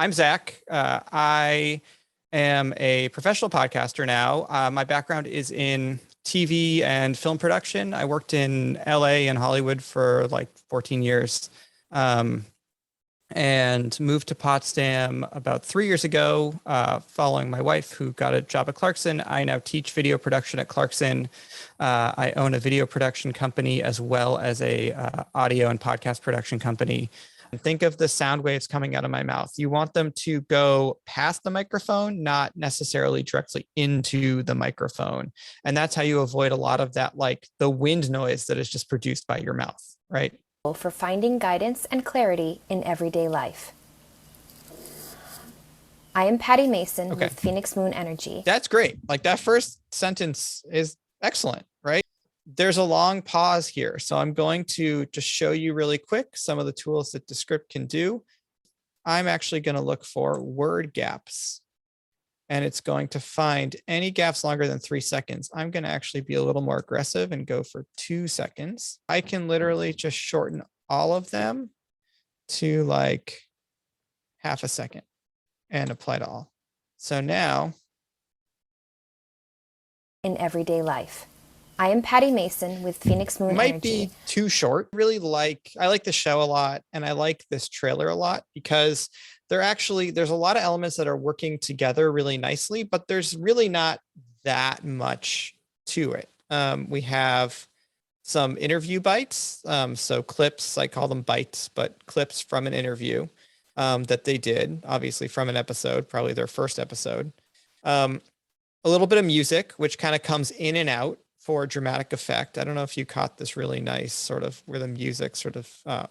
I'm Zach. I am a professional podcaster now. My background is in TV and film production. I worked in LA and Hollywood for like 14 years, um, and moved to Potsdam about 3 years ago, following my wife, who got a job at Clarkson. I now teach video production at Clarkson. I own a video production company as well as a audio and podcast production company. Think of the sound waves coming out of my mouth. You want them to go past the microphone, not necessarily directly into the microphone. And that's how you avoid a lot of that, like the wind noise that is just produced by your mouth, right? For finding guidance and clarity in everyday life. I am Patty Mason with Phoenix Moon Energy. That's great. Like that first sentence is excellent, right? There's a long pause here. So I'm going to just show you really quick some of the tools that Descript can do. I'm actually going to look for word gaps, and it's going to find any gaps longer than 3 seconds. I'm going to actually be a little more aggressive and go for 2 seconds. I can literally just shorten all of them to like half a second and apply to all. So now. In everyday life. I am Patty Mason with Phoenix Moon Energy. Might be too short. I like the show a lot, and I like this trailer a lot because there's a lot of elements that are working together really nicely, but there's really not that much to it. We have some interview bites. So clips, I call them bites, but clips from an interview that they did, obviously from an episode, probably their first episode. A little bit of music, which kind of comes in and out for dramatic effect. I don't know if you caught this really nice sort of where the music sort of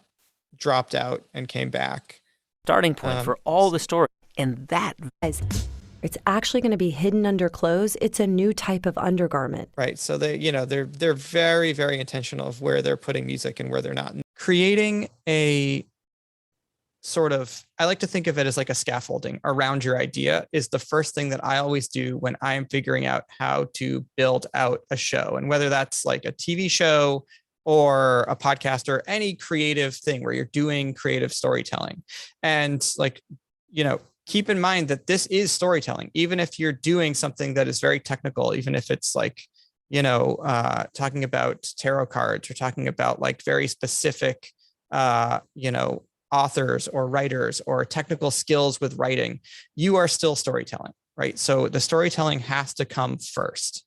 dropped out and came back. Starting point for all the story. And that, it's actually going to be hidden under clothes. It's a new type of undergarment. Right. So they're very, very intentional of where they're putting music and where they're not. Creating a sort of, I like to think of it as like a scaffolding around your idea is the first thing that I always do when I am figuring out how to build out a show. And whether that's like a TV show or a podcast or any creative thing where you're doing creative storytelling. And like, keep in mind that this is storytelling, even if you're doing something that is very technical, even if it's like, talking about tarot cards or talking about like very specific, authors or writers or technical skills with writing, you are still storytelling, right? So the storytelling has to come first.